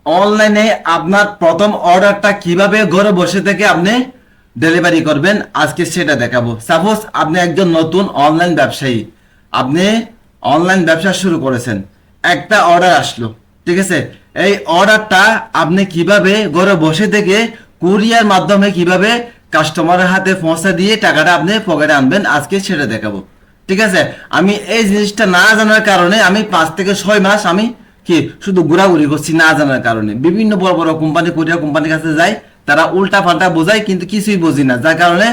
অনলাইনে আপনার প্রথম অর্ডারটা কিভাবে ঘরে বসে থেকে আপনি ডেলিভারি করবেন আজকে সেটা দেখাবো। সাপোজ আপনি একজন নতুন অনলাইন ব্যবসায়ী, আপনি অনলাইন ব্যবসা শুরু করেছেন, একটা অর্ডার আসলো, ঠিক আছে? এই অর্ডারটা আপনি কিভাবে ঘরে বসে থেকে কুরিয়ার মাধ্যমে কিভাবে কাস্টমারের হাতে পৌঁছে দিয়ে টাকাটা আপনি পকেটে আনবেন আজকে সেটা দেখাবো, ঠিক আছে? আমি এই জিনিসটা না জানার কারণে আমি 5 থেকে 6 মাস আমি কি শুধু ঘোরাঘুরি করছি না জানার কারণে। বিভিন্ন বড় বড় কোম্পানি, কোরিয়ার কোম্পানির কাছে যাই, তারা উল্টা পাল্টা বোঝায় কিন্তু কিছুই বুঝি না, যার কারণে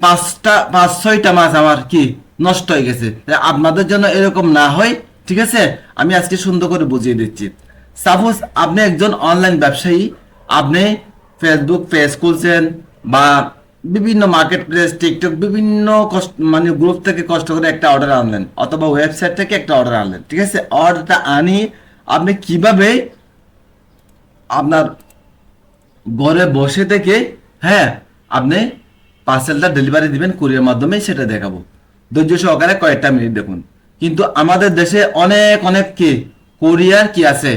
5-6টা মাস আমার কি নষ্ট হয়ে গেছে। আপনাদের জন্য এরকম না হয়, ঠিক আছে? আমি আজকে সুন্দর করে বুঝিয়ে দিচ্ছি। সাপোজ আপনি একজন অনলাইন ব্যবসায়ী, আপনি ফেসবুক পেজ খুলছেন বা বিভিন্ন মার্কেট প্লেস, টিকটক, বিভিন্ন মানে গ্রুপ থেকে কষ্ট করে একটা অর্ডার আনলেন অথবা ওয়েবসাইট থেকে একটা অর্ডার আনলেন, ঠিক আছে? অর্ডারটা আনি আপনি কিভাবে আপনার ঘরে বসে থেকে, হ্যাঁ, আপনি পার্সেলটা ডেলিভারি দিবেন কুরিয়ার মাধ্যমে সেটা দেখাবো। ধৈর্য সহকারে কয়েকটা মিনিট দেখুন। কিন্তু আমাদের দেশে অনেক অনেক কি কোরিয়ার কি আছে,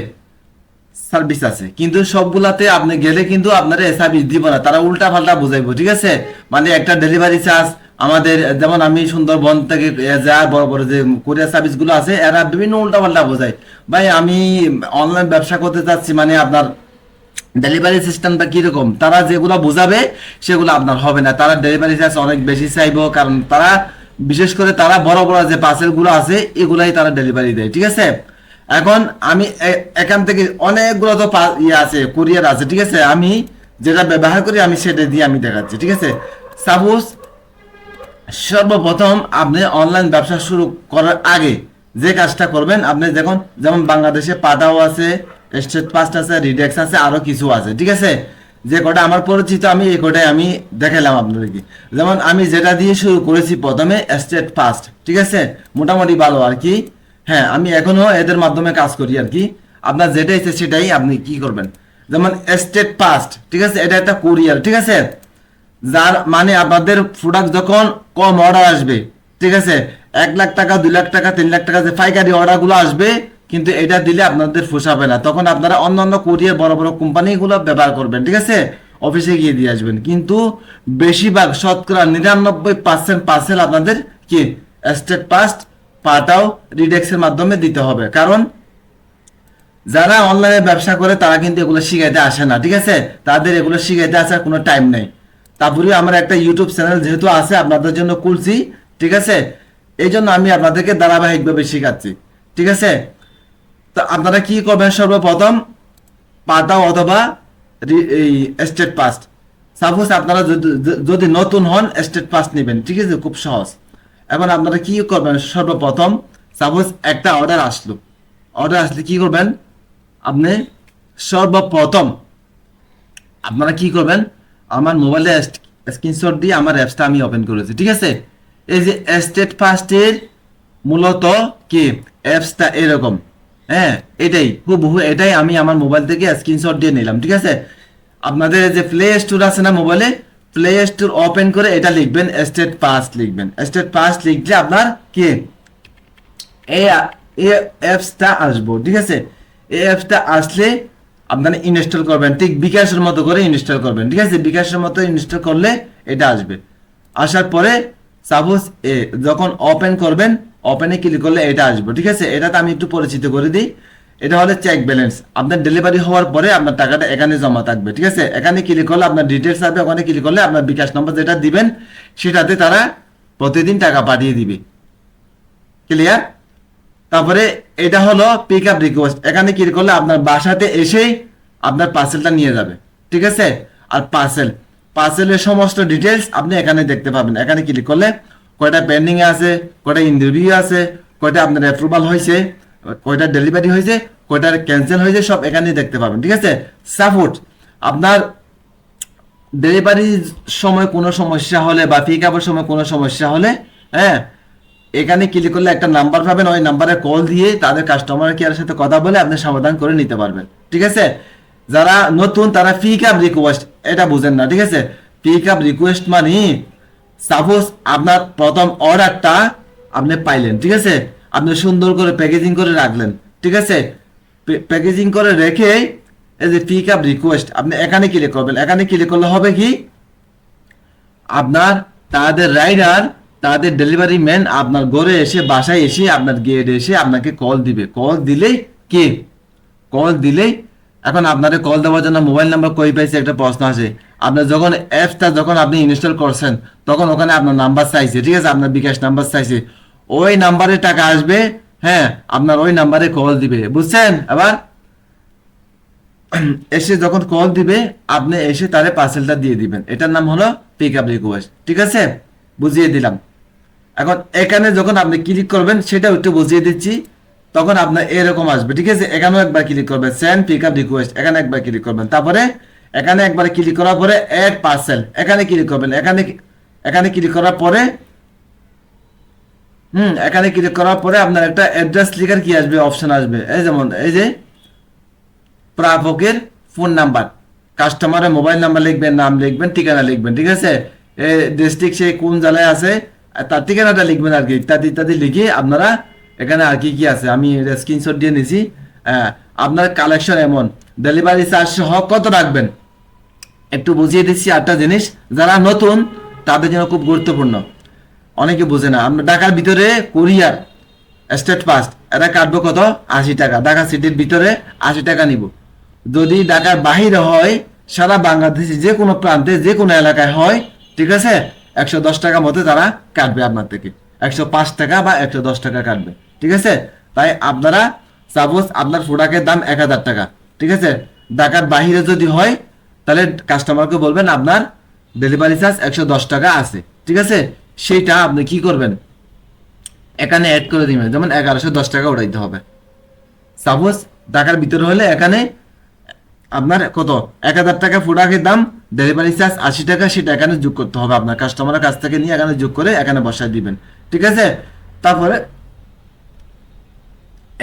সার্ভিস আছে, কিন্তু সবগুলাতে আপনি গেলে কিন্তু আপনারা সার্ভিস দিব না, তারা উল্টা পাল্টা বুঝাইবো, ঠিক আছে? মানে একটা ডেলিভারি চার্জ আমাদের, যেমন আমি সুন্দরবন থেকে যা বড় বড় যে কোরিয়ার সার্ভিস গুলো আছে, এরা বিভিন্ন উল্টা পাল্টা বোঝায়। ভাই আমি অনলাইন ব্যবসা করতে চাচ্ছি, মানে আপনার ডেলিভারি সিস্টেমটা কিরকম, তারা যেগুলো বোঝাবে সেগুলো আপনার হবে না, তারা ডেলিভারি চার্জ অনেক বেশি চাইবো, কারণ তারা বিশেষ করে তারা বড় বড় যে পার্সেল গুলো আছে এগুলাই তারা ডেলিভারি দেয়, ঠিক আছে? এখন আমি এখান থেকে অনেকগুলো তো ইয়ে আছে, কুরিয়ার আছে, ঠিক আছে? আমি যেটা ব্যবহার করি আমি সেটা দিয়ে আমি দেখাচ্ছি, ঠিক আছে? সাপোজ সর্বপ্রথম আপনি অনলাইন ব্যবসা শুরু করার আগে যে কাজটা করবেন, আপনি দেখুন, যেমন বাংলাদেশে পাঠাও আছে, স্টেট ফাস্ট আছে, রিডেক্স আছে, আরো কিছু আছে, ঠিক আছে? যে কটা আমার পরিচিত আমি এই কটাই আমি দেখালাম আপনাদেরকে। যেমন আমি যেটা দিয়ে শুরু করেছি প্রথমে স্টেট ফাস্ট, ঠিক আছে? মোটামুটি ভালো আর কি। হ্যাঁ, আমি এখনো এদের মাধ্যমে কাজ করি আর কি। আপনার যেটা ইচ্ছে সেটাই আপনি কি করবেন। যেমন স্টেট ফাস্ট, ঠিক আছে? এটা একটা কুরিয়ার, ঠিক আছে? যার মানে আপনাদের প্রোডাক্ট যখন কম অর্ডার আসবে, ঠিক আছে, 1 লাখ টাকা, 2 লাখ টাকা, 3 লাখ টাকা যে পাইকারি অর্ডার গুলো আসবে, কিন্তু এটা দিলে আপনাদের পোষাবে না, তখন আপনারা অন্যান্য কোরিয়ার বড় বড় কোম্পানিগুলো ব্যবহার করবেন, ঠিক আছে? অফিসে গিয়ে দিয়ে আসবেন। কিন্তু বেশিরভাগ শতকরা 99% পার্সেল আপনাদের কি স্টেট ফাস্ট, পাঠাও, রিডেক্সের মাধ্যমে দিতে হবে। কারণ যারা অনলাইনে ব্যবসা করে তারা কিন্তু এগুলো শিখাইতে আসে না, ঠিক আছে? তাদের এগুলো শিখাইতে আসার কোনো টাইম নেই। তারপরে আমার একটা ইউটিউব চ্যানেল যেহেতু আছে আপনাদের জন্য খুলছি, ঠিক আছে? এই জন্য আমি আপনাদেরকে ধারাবাহিকভাবে শিখাচ্ছি, ঠিক আছে? তো আপনারা কি করবেন, সর্বপ্রথম পাঠাও অথবা এই স্টেট ফাস্ট। সাপোজ আপনারা যদি নতুন হন স্টেট ফাস্ট নেবেন, ঠিক আছে? খুব সহজ। এখন আপনারা কি করবেন, সর্বপ্রথম সাপোজ একটা অর্ডার আসলো, অর্ডার আসলে কি করবেন আপনি, সর্বপ্রথম আপনারা কি করবেন, আমার মোবাইলে স্ক্রিনশট দিয়ে আমার অ্যাপসটা আমি ওপেন করেছি, ঠিক আছে? এই যে স্টেট ফাস্টের মূলত কি অ্যাপসটা এরকম, হ্যাঁ, এটাই হুবহু এটাই আমি আমার মোবাইল থেকে স্ক্রিনশট দিয়ে নিলাম, ঠিক আছে? আপনাদের যে প্লে স্টোর আছে না মোবাইলে, প্লে স্টোর ওপেন করে এটা লিখবেন স্টেট ফাস্ট, লিখবেন স্টেট ফাস্ট, লিখলে আপনার কি এই অ্যাপসটা আসবো, ঠিক আছে? এই অ্যাপসটা আসলে আপনারা ইনস্টল করবেন, ঠিক বিকাশের মতো করে ইনস্টল করবেন, ঠিক আছে? বিকাশের মতো ইনস্টল করলে এটা আসবে। আসার পরে সাপোজ যখন ওপেন করবেন, ওপেনে ক্লিক করলে এটা আসবে, ঠিক আছে? এটাতে আমি একটু পরিচিত করে দিই। এটা হলো চেক ব্যালেন্স, আপনার ডেলিভারি হওয়ার পরে আপনার টাকাটা এখানে জমা থাকবে, ঠিক আছে? এখানে ক্লিক করলে আপনার ডিটেলস আসবে, ওখানে ক্লিক করলে আপনার বিকাশ নম্বর যেটা দিবেন সেটাতে তারা প্রতিদিন টাকা পাঠিয়ে দিবে। ক্লিয়ার? তারপরে এটা হলো পিক আপ রিকোয়েস্ট, এখানে ক্লিক করলে আপনার বাসাতে এসেই আপনার পার্সেলটা নিয়ে যাবে, ঠিক আছে? আর পার্সেলের সমস্ত ডিটেলস আপনি এখানে দেখতে পাবেন। এখানে ক্লিক করলে কয়টা পেন্ডিং এ আছে, কয়টা ইনরিভিউ আছে, কয়টা আপনার অ্যাপ্রুভাল হয়েছে, কয়টা ডেলিভারি হয়েছে, কয়টা ক্যান্সেল হয়েছে, সব এখানে দেখতে পাবেন, ঠিক আছে? সাপোর্ট আপনার ডেলিভারির সময় কোনো সমস্যা হলে বা পিক আপের সময় কোনো সমস্যা হলে, হ্যাঁ, এখানে ক্লিক করলে একটা নাম্বার পাবেন, ওই নাম্বারে কল দিয়ে তাদের কাস্টমার কেয়ারের সাথে কথা বলে আপনি সমাধান করে নিতে পারবেন, ঠিক আছে? যারা নতুন তারা পিক আপ রিকোয়েস্ট এটা বুঝেন না, ঠিক আছে? পিক আপ রিকোয়েস্ট মানে সাপোজ আপনার প্রথম অর্ডারটা আপনি পাইলেন, ঠিক আছে? আপনি সুন্দর করে প্যাকেজিং করে রাখলেন, ঠিক আছে? প্যাকেজিং করে রেখে এই যে পিক আপ রিকোয়েস্ট আপনি এখানে ক্লিক করবেন। এখানে ক্লিক করলে হবে কি, আপনার তাদের রাইডার, তাদের ডেলিভারি ম্যান আপনার ঘরে এসে, বাসায় এসে, আপনার গেটে এসে আপনাকে কল দিবে। কল দিলেই এখন আপনাদের কল দেওয়ার জন্য মোবাইল নাম্বার কই পাইছে একটা প্রশ্ন আছে। আপনার যখন অ্যাপটা যখন আপনি ইনস্টল করছেন তখন ওখানে আপনার নাম্বার চাইছে, ঠিক আছে, আপনার বিকাশ নাম্বার চাইছে, ওই নাম্বারে টাকা আসবে, হ্যাঁ, আপনার ওই নাম্বারে কল দিবে, বুঝছেন? আবার এসে যখন কল দিবে আপনি এসে তারে পার্সেলটা দিয়ে দিবেন। এটার নাম হলো পিক আপ রিকোয়েস্ট, ঠিক আছে, বুঝিয়ে দিলাম। এখন এখানে যখন আপনি ক্লিক করবেন সেটাও একটু বুঝিয়ে দিচ্ছি, তখন আপনার এরকম আসবে, ঠিক আছে। এখানেও একবার ক্লিক করবেন, সেন্ড পিক আপ রিকোয়েস্ট, এখানে একবার ক্লিক করবেন, তারপরে এখানে একবার ক্লিক করার পরে অ্যাড পার্সেল, এখানে ক্লিক করবেন। এখানে ক্লিক করার পরে এখানে ক্লিক করার পরে আপনার একটা অ্যাড্রেস লেখার কি আসবে, অপশন আসবে, এই যেমন এই যে প্রাপকের ফোন নাম্বার, কাস্টমারের মোবাইল নাম্বার লিখবেন, নাম লিখবেন, ঠিকানা লিখবেন, ঠিক আছে, ডিস্ট্রিক্ট সে কোন জেলায় আছে তার ঠিকানাটা লিখবেন আর কি, ইত্যাদি ইত্যাদি লিখে আপনারা এখানে আর কি কি আছে আমি স্ক্রিনশট দিয়ে নিছি। আপনার কালেকশন এমন ডেলিভারি চার্জ সহ কত রাখবেন একটু বুঝিয়ে দিচ্ছি। একটা জিনিস যারা নতুন তাদের জন্য খুব গুরুত্বপূর্ণ, অনেকে বোঝে না। আমরা ঢাকার ভিতরে কুরিয়ার স্টেট ফাস্ট এটা কাটবো কত, 80 টাকা। ঢাকা সিটির ভিতরে 80 টাকা নিব। যদি ঢাকার বাহিরে হয়, সারা বাংলাদেশে যে কোনো প্রান্তে যে কোনো এলাকায় হয়, ঠিক আছে, 110 টাকা মতো তারা কাটবে আপনার থেকে, 105 টাকা বা 110 টাকা কাটবে, ঠিক আছে। তাই আপনারা সাপোজ আপনার প্রোডাক্টের দাম 1000 টাকা, ঠিক আছে, ঢাকার বাহিরে যদি হয় তাহলে কাস্টমারকে বলবেন আপনার ডেলিভারি চার্জ 110 টাকা আছে, ঠিক আছে। সেইটা আপনি কি করবেন, এখানে অ্যাড করে দিবেন, যেমন 1110 টাকা উঠাইতে হবে। সাপোজ ঢাকার ভিতরে হলে এখানে আপনার কত, 1000 টাকা প্রোডাক্টের দাম, ডেলিভারি চার্জ 80 টাকা, সেটা এখানে যোগ করতে হবে আপনার কাস্টমারের কাছ থেকে নিয়ে এখানে যোগ করে এখানে বসায় দিবেন, ঠিক আছে। তারপরে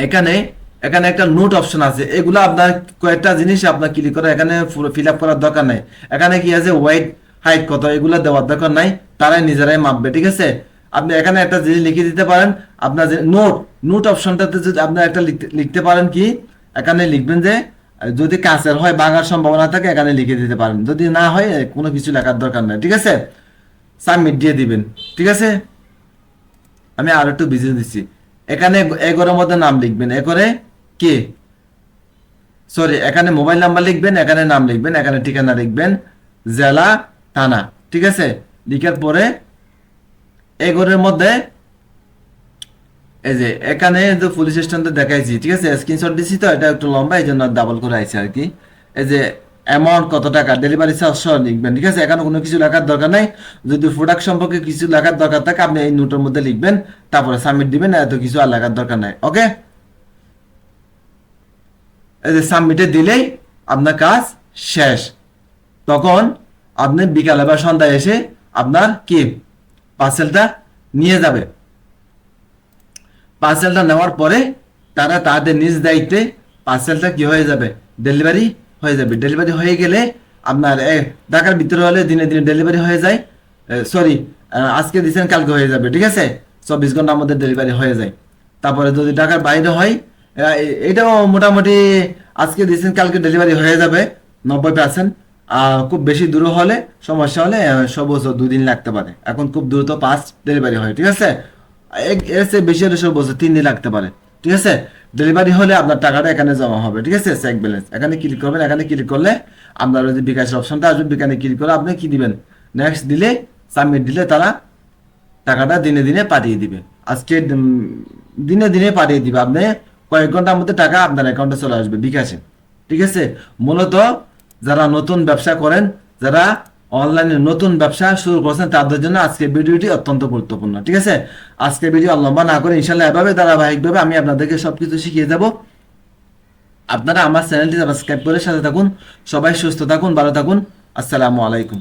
এখানে এখানে একটা নোট অপশন আছে, এগুলো আপনার কয়েকটা জিনিস আপনার ক্লিক করে এখানে ফিল আপ করার দরকার নাই। এখানে কি আছে, ওয়েট, হাইট কত, এগুলো দেওয়ার দরকার নাই, তারাই নিজেরাই মাপবে, ঠিক আছে। আপনি এখানে একটা জিনিস লিখে দিতে পারেন, আপনার যে নোট অপশনটাতে যদি আপনার একটা লিখতে পারেন কি, এখানে লিখবেন যে যদি কাছের হয় ভাঙার সম্ভাবনা থাকে এখানে লিখে দিতে পারেন, যদি না হয় কোনো কিছু লেখার দরকার নাই, ঠিক আছে। সাবমিট দিয়ে দিবেন, ঠিক আছে। আমি আর একটু বুঝিয়ে দিচ্ছি। এখানে এগোরের মধ্যে নাম লিখবেন, এগোরে কে, সরি, এখানে মোবাইল নাম্বার লিখবেন, এখানে নাম লিখবেন, এখানে ঠিকানা লিখবেন, জেলা, থানা, ঠিক আছে। লিখার পরে এগোরের মধ্যে এই যে এখানে যে পুলিশ স্টেশনটা দেখাইছি, ঠিক আছে, স্ক্রিনশট দিছি তো, এটা একটু লম্বা এই জন্য ডাবল করে আইছে আর কি। এই যে অ্যামাউন্ট কত টাকা, ডেলিভারি চার্জ সহ লিখবেন, ঠিক আছে। এখানে কোনো কিছু লেখার দরকার নাই। যদি প্রোডাক্ট সম্পর্কে কিছু লেখার দরকার থাকে আপনি এই নোটের মধ্যে লিখবেন, তারপরে সাবমিট দিবেন, এত কিছু আর লেখার দরকার নাই, ওকে। এই যে সাবমিটে দিলেই আপনার কাজ শেষ। তখন আপনি বিকালে বা সন্ধ্যায় এসে আপনার কি পার্সেলটা নিয়ে যাবে। পার্সেলটা নেওয়ার পরে তারা তাদের নিজ দায়িত্বে পার্সেলটা কি হয়ে যাবে, ডেলিভারি হয়ে যাবে। ডেলিভারি হয়ে গেলে আপনার ঢাকার ভিতরে হলে দিনে দিনে ডেলিভারি হয়ে যায়, সরি, আজকে দিচ্ছেন কালকে হয়ে যাবে, ঠিক আছে, 24 ঘন্টার মধ্যে ডেলিভারি হয়ে যায়। তারপরে যদি ঢাকার বাইরে হয়, এটাও মোটামুটি আজকে দিচ্ছেন কালকে ডেলিভারি হয়ে যাবে 90%। খুব বেশি দূর হলে, সমস্যা হলে সর্বোচ্চ 2 দিন লাগতে পারে। এখন খুব দ্রুত ফাস্ট ডেলিভারি হয়, ঠিক আছে। এর চেয়ে বেশি হলে সর্বোচ্চ 3 দিন লাগতে পারে, ঠিক আছে। ডেলিভারি হলে আপনার টাকাটা এখানে জমা হবে, ঠিক আছে, চেক ব্যালেন্স। এখানে ক্লিক করবেন, এখানে ক্লিক করলে আপনার যে বিকাশের অপশনটা আসবে, এখানে ক্লিক করে আপনি কি দিবেন, নেক্সট দিলে, সাবমিট দিলে তারা টাকাটা দিনে দিনে পাঠিয়ে দিবে। আজকে দিনে দিনে পাঠিয়ে দিবে, আপনি কয়েক ঘন্টার মধ্যে টাকা আপনার অ্যাকাউন্টে চলে আসবে বিকাশে, ঠিক আছে। মূলত যারা নতুন ব্যবসা করেন, যারা অনলাইনে নতুন ব্যবসা শুরু করছেন, তাদের জন্য আজকের ভিডিওটি অত্যন্ত গুরুত্বপূর্ণ, ঠিক আছে। আজকের ভিডিও লম্বা না করে ইনশাল্লাহ এভাবে ধারাবাহিকভাবে আমি আপনাদেরকে সবকিছু শিখিয়ে যাব। আপনারা আমার চ্যানেলটি সাবস্ক্রাইব করে সাথে থাকুন। সবাই সুস্থ থাকুন, ভালো থাকুন। আসসালামু আলাইকুম।